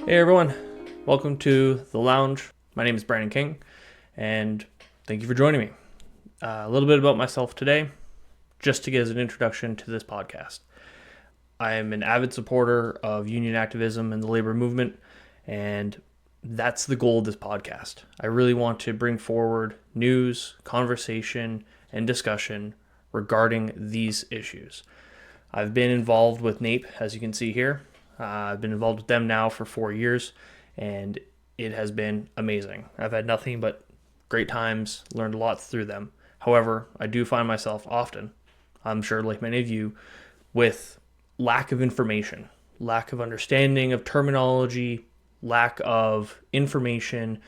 Hey everyone, welcome to The Lounge. My name is Brandon King, and thank you for joining me. A little bit about myself today, just to get as an introduction to this podcast. I am an avid supporter of union activism and the labor movement, and that's the goal of this podcast. I really want to bring forward news, conversation, and discussion regarding these issues. I've been involved with NAPE, as you can see here. I've been involved with them now for 4 years, and it has been amazing. I've had nothing but great times, learned a lot through them. However, I do find myself often, I'm sure like many of you, with lack of information, lack of understanding of terminology, lack of information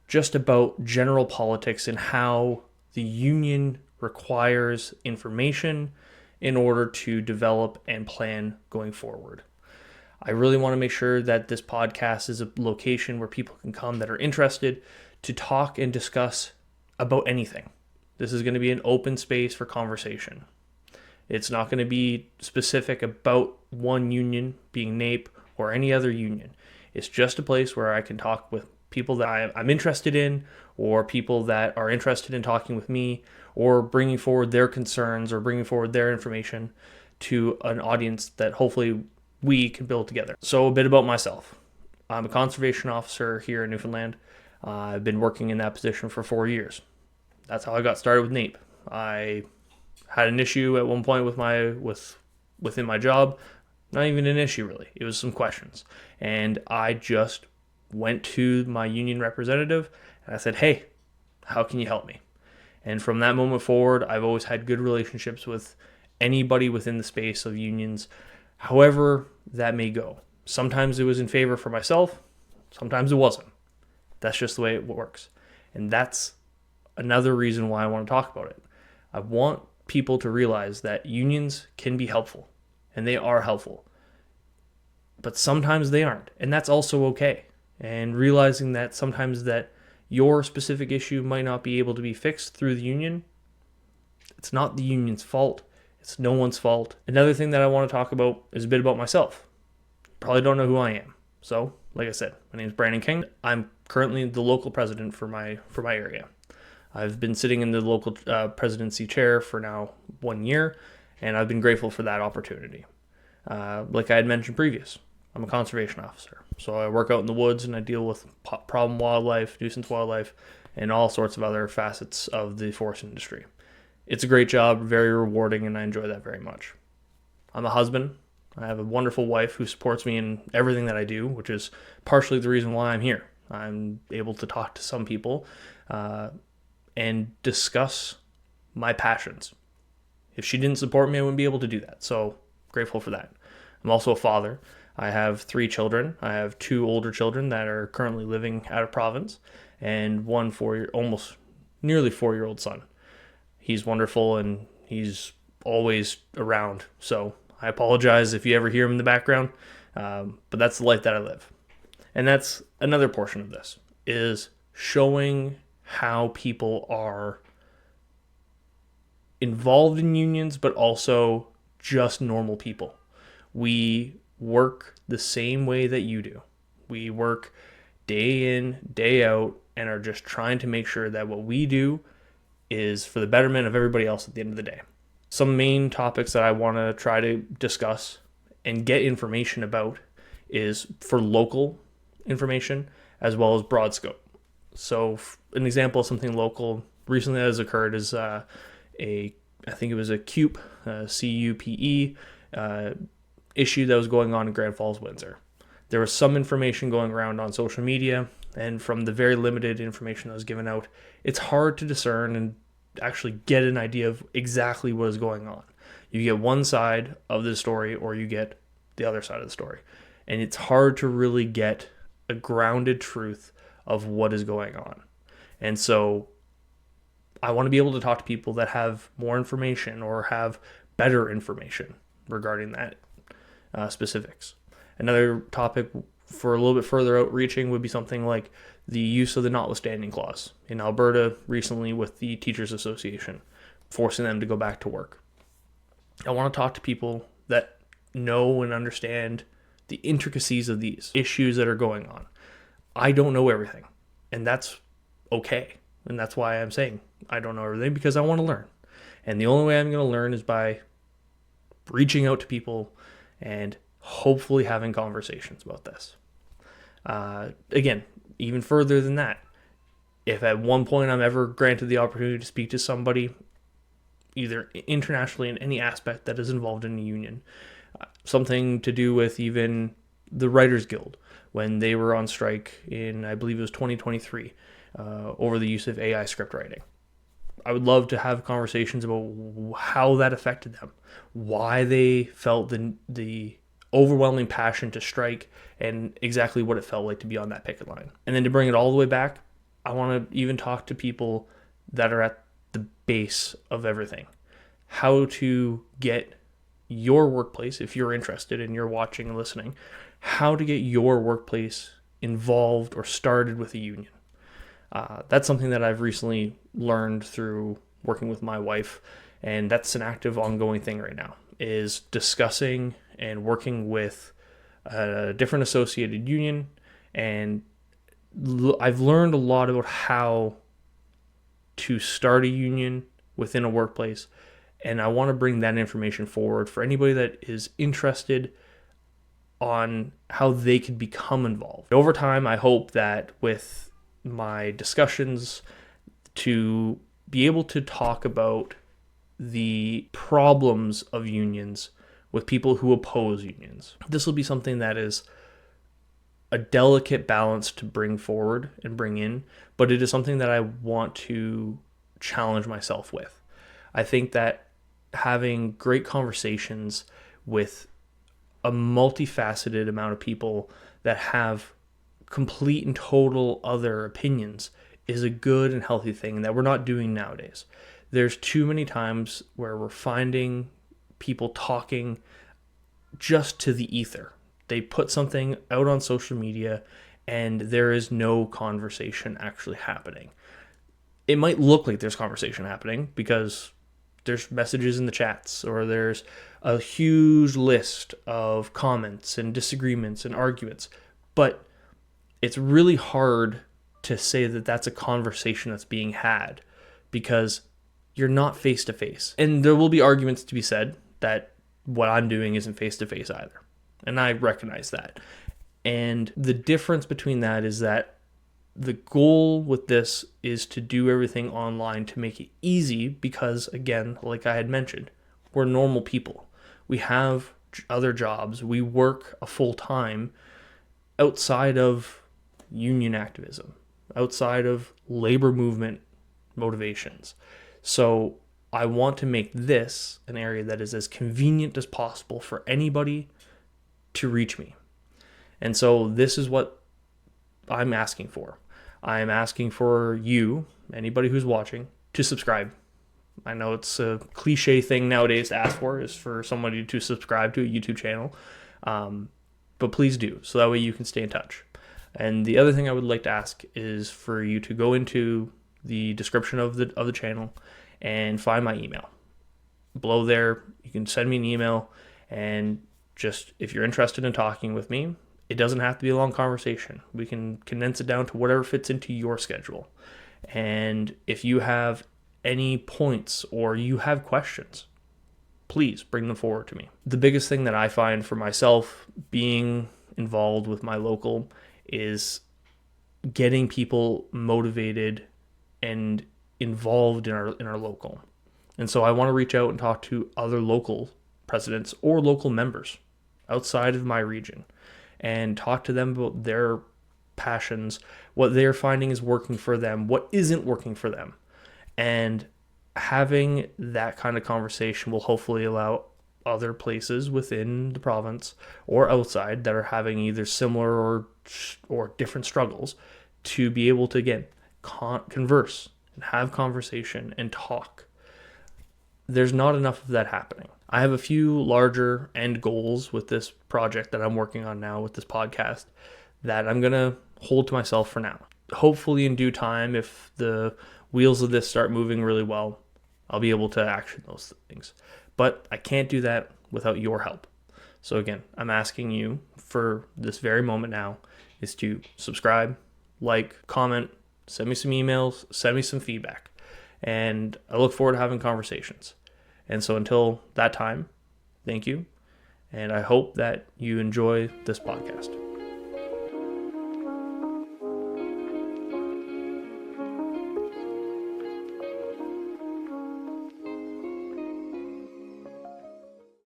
just about general politics and how the union requires information in order to develop and plan going forward. I really want to make sure that this podcast is a location where people can come that are interested to talk and discuss about anything. This is going to be an open space for conversation. It's not going to be specific about one union, being NAPE, or any other union. It's just a place where I can talk with people that I'm interested in, or people that are interested in talking with me, or bringing forward their concerns or bringing forward their information to an audience that hopefully we can build together. So a bit about myself. I'm a conservation officer here in Newfoundland. I've been working in that position for 4 years. That's how I got started with NAPE. I had an issue at one point within my job. Not even an issue really. It was some questions. And I just went to my union representative and I said, "Hey, how can you help me?" And from that moment forward, I've always had good relationships with anybody within the space of unions, however that may go. Sometimes it was in favor for myself, sometimes it wasn't. That's just the way it works. And that's another reason why I want to talk about it. I want people to realize that unions can be helpful, and they are helpful. But sometimes they aren't, and that's also okay. And realizing that sometimes that your specific issue might not be able to be fixed through the union, it's not the union's fault. It's no one's fault. Another thing that I want to talk about is a bit about myself. Probably don't know who I am. So, like I said, my name is Brandon King. I'm currently the local president for my area. I've been sitting in the local presidency chair for now 1 year, and I've been grateful for that opportunity. Like I had mentioned previous, I'm a conservation officer. So I work out in the woods and I deal with problem wildlife, nuisance wildlife, and all sorts of other facets of the forest industry. It's a great job, very rewarding, and I enjoy that very much. I'm a husband. I have a wonderful wife who supports me in everything that I do, which is partially the reason why I'm here. I'm able to talk to some people and discuss my passions. If she didn't support me, I wouldn't be able to do that. So grateful for that. I'm also a father. I have 3 children. I have 2 older children that are currently living out of province, and one almost nearly 4-year-old son. He's wonderful and he's always around. So I apologize if you ever hear him in the background, but that's the life that I live. And that's another portion of this, is showing how people are involved in unions, but also just normal people. We work the same way that you do. We work day in, day out, and are just trying to make sure that what we do is for the betterment of everybody else at the end of the day. Some main topics that I want to try to discuss and get information about is for local information as well as broad scope. So an example of something local recently that has occurred is I think it was a CUPE, CUPE issue that was going on in Grand Falls, Windsor. There was some information going around on social media, and from the very limited information that was given out, it's hard to discern and actually get an idea of exactly what is going on. You get one side of the story or you get the other side of the story. And it's hard to really get a grounded truth of what is going on. And so I want to be able to talk to people that have more information or have better information regarding that specifics. Another topic for a little bit further outreaching would be something like the use of the notwithstanding clause in Alberta recently with the Teachers Association, forcing them to go back to work. I want to talk to people that know and understand the intricacies of these issues that are going on. I don't know everything, and that's okay. And that's why I'm saying I don't know everything, because I want to learn. And the only way I'm going to learn is by reaching out to people and hopefully having conversations about this. Again, even further than that, if at one point I'm ever granted the opportunity to speak to somebody, either internationally in any aspect that is involved in a union, something to do with even the Writers Guild, when they were on strike in, I believe it was 2023, over the use of AI script writing. I would love to have conversations about how that affected them, why they felt the overwhelming passion to strike, and exactly what it felt like to be on that picket line. And then to bring it all the way back, I want to even talk to people that are at the base of everything. How to get your workplace, if you're interested and you're watching and listening, how to get your workplace involved or started with a union. That's something that I've recently learned through working with my wife, and that's an active, ongoing thing right now, is discussing and working with a different associated union. And I've learned a lot about how to start a union within a workplace, and I want to bring that information forward for anybody that is interested on how they could become involved. Over time, I hope that with my discussions, to be able to talk about the problems of unions with people who oppose unions. This will be something that is a delicate balance to bring forward and bring in, but it is something that I want to challenge myself with. I think that having great conversations with a multifaceted amount of people that have complete and total other opinions is a good and healthy thing that we're not doing nowadays. There's too many times where we're finding people talking just to the ether. They put something out on social media and there is no conversation actually happening. It might look like there's conversation happening because there's messages in the chats, or there's a huge list of comments and disagreements and arguments, but it's really hard to say that that's a conversation that's being had because you're not face to face. And there will be arguments to be said that what I'm doing isn't face to face either. And I recognize that. And the difference between that is that the goal with this is to do everything online to make it easy because, again, like I had mentioned, we're normal people. We have other jobs. We work a full time outside of union activism, outside of labor movement motivations. So I want to make this an area that is as convenient as possible for anybody to reach me. And so this is what I'm asking for. I'm asking for you, anybody who's watching, to subscribe. I know it's a cliche thing nowadays to ask for, is for somebody to subscribe to a YouTube channel. But please do, so that way you can stay in touch. And the other thing I would like to ask is for you to go into the description of the channel and find my email. Below there, you can send me an email, and just if you're interested in talking with me, it doesn't have to be a long conversation. We can condense it down to whatever fits into your schedule. And if you have any points or you have questions, please bring them forward to me. The biggest thing that I find for myself being involved with my local is getting people motivated and involved in our local. And so I want to reach out and talk to other local presidents or local members outside of my region and talk to them about their passions, what they're finding is working for them, what isn't working for them. And having that kind of conversation will hopefully allow other places within the province or outside that are having either similar or different struggles to be able to, again, converse and have conversation and talk. There's not enough of that happening. I have a few larger end goals with this project that I'm working on now with this podcast that I'm going to hold to myself for now. Hopefully in due time, if the wheels of this start moving really well, I'll be able to action those things. But I can't do that without your help. So again, I'm asking you for this very moment now is to subscribe, like, comment, send me some emails, send me some feedback. And I look forward to having conversations. And so until that time, thank you. And I hope that you enjoy this podcast.